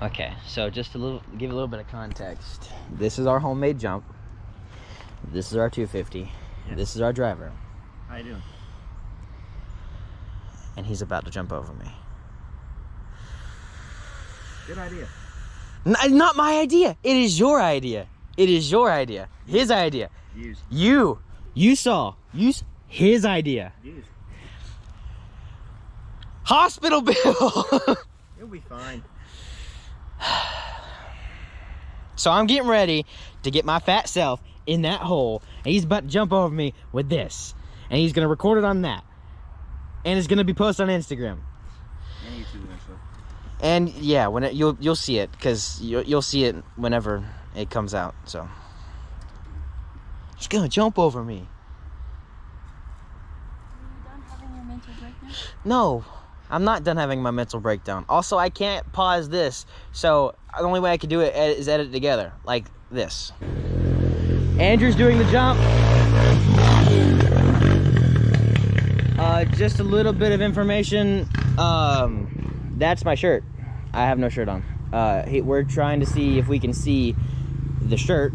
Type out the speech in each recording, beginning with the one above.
Okay, so just give a little bit of context. This is our homemade jump. This is our 250. Yeah. This is our driver. How you doing? And he's about to jump over me. Good idea. Not my idea. It is your idea. It is your idea. His idea. You saw. His idea. Use. Hospital bill. You'll be fine. So I'm getting ready to get my fat self in that hole, and he's about to jump over me with this, and he's gonna record it on that, and it's gonna be posted on Instagram and YouTube eventually. And yeah, when you'll see it, because you'll see it whenever it comes out. So he's gonna jump over me. Are you done having your mental breakdown? No, I'm not done having my mental breakdown. Also, I can't pause this, so the only way I can do it is edit it together, like this. Andrew's doing the jump. Just a little bit of information. That's my shirt. I have no shirt on. We're trying to see if we can see the shirt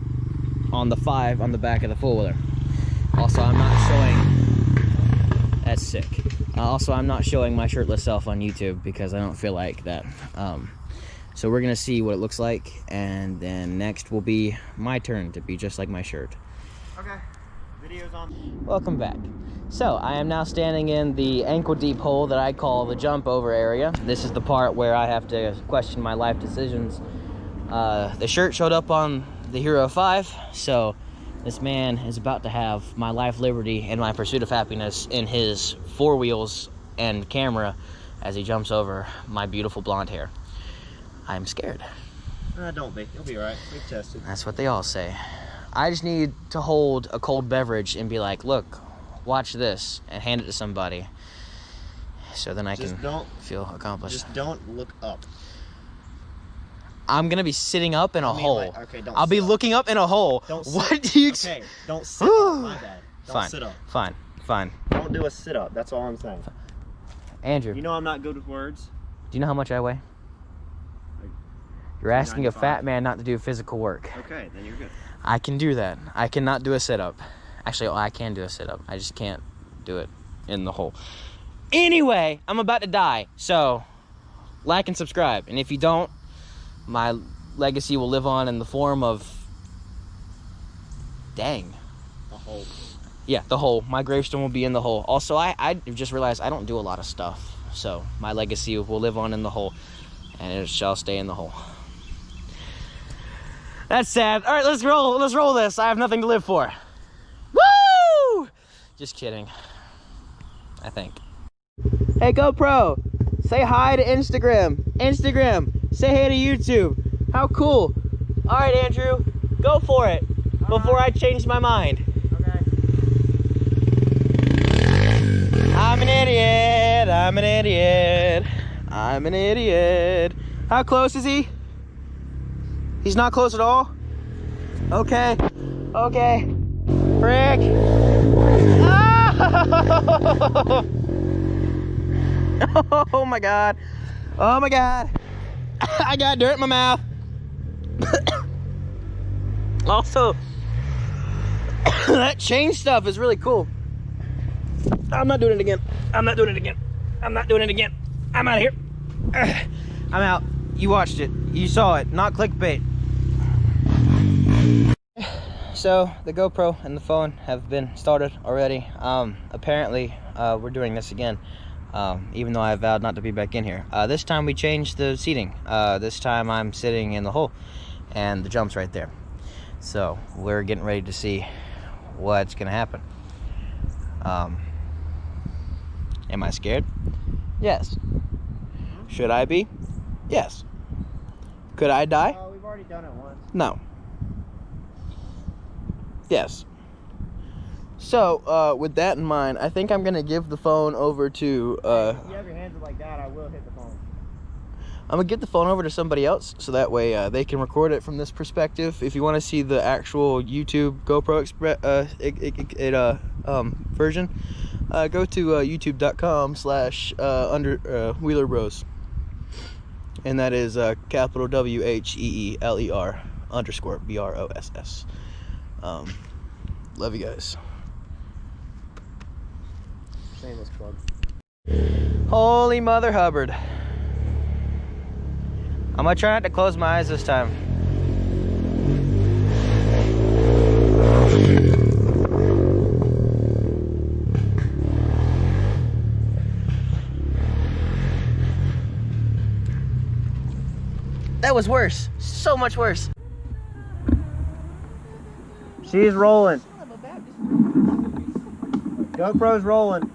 on the 5 on the back of the four-wheeler. Also, I'm not showing... That's sick. Also, I'm not showing my shirtless self on YouTube because I don't feel like that. So we're gonna see what it looks like, and then next will be my turn to be just like my shirt. Okay, video's on. Welcome back. So I am now standing in the ankle-deep hole that I call the jump over area. This is the part where I have to question my life decisions. The shirt showed up on the Hero 5, so this man is about to have my life, liberty, and my pursuit of happiness in his 4 wheels and camera as he jumps over my beautiful blonde hair. I'm scared. Don't be. You'll be alright. We've tested. That's what they all say. I just need to hold a cold beverage and be like, look, watch this, and hand it to somebody. So then I can feel accomplished. Just don't look up. I'm gonna be sitting up in a hole. Like, okay, I'll be looking up in a hole. Don't what do you Okay, don't sit up. My bad. Don't sit up. Fine. Don't do a sit up. That's all I'm saying. Andrew. You know I'm not good with words. Do you know how much I weigh? You're asking a fat man not to do physical work. Okay, then you're good. I can do that. I cannot do a sit-up. Actually, I can do a sit-up. I just can't do it in the hole. Anyway, I'm about to die. So, like and subscribe. And if you don't, my legacy will live on in the form of... Dang. A hole. Yeah, the hole. My gravestone will be in the hole. Also, I just realized I don't do a lot of stuff. So, my legacy will live on in the hole. And it shall stay in the hole. That's sad. All right, let's roll this. I have nothing to live for. Woo! Just kidding. I think. Hey, GoPro, say hi to Instagram. Instagram, say hey to YouTube. How cool. All right, Andrew, go for it before I change my mind. Okay. I'm an idiot. I'm an idiot. I'm an idiot. How close is he? He's not close at all? Okay. Okay. Frick. Oh! Oh my god. Oh my god. I got dirt in my mouth. Also, that chain stuff is really cool. I'm not doing it again. I'm not doing it again. I'm not doing it again. I'm out of here. I'm out. You watched it. You saw it. Not clickbait. So the GoPro and the phone have been started already. Apparently we're doing this again, even though I vowed not to be back in here. This time we changed the seating. This time I'm sitting in the hole and the jump's right there. So we're getting ready to see what's gonna happen. Am I scared? Yes. Should I be? Yes. Could I die? We've already done it once. No. Yes. So, with that in mind, I think I'm gonna give the phone over to, If you have your hands up like that, I will hit the phone. I'm gonna give the phone over to somebody else, so that way they can record it from this perspective. If you want to see the actual YouTube GoPro version, go to youtube.com/Wheeler Bros. And that is capital WHEELER _ BROSS. Love you guys. Shameless plug. Holy Mother Hubbard. I'm gonna try not to close my eyes this time. That was worse. So much worse. She's rolling. GoPro's rolling.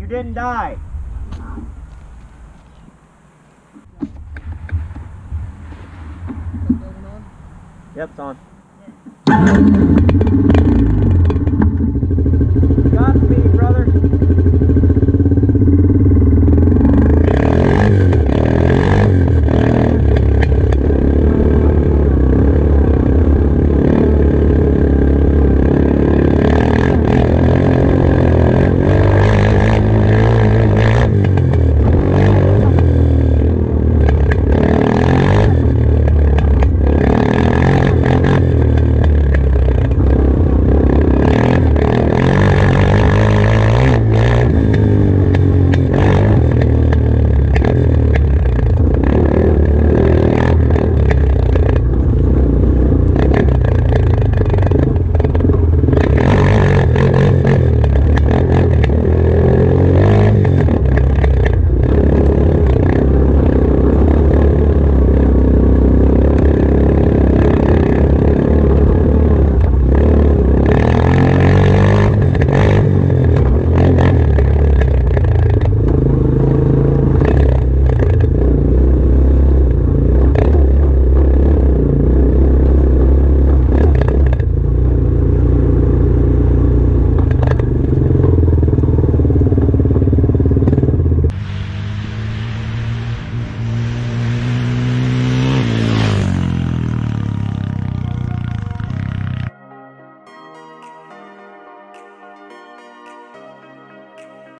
Didn't die. Yep, it's on. Godspeed, brother.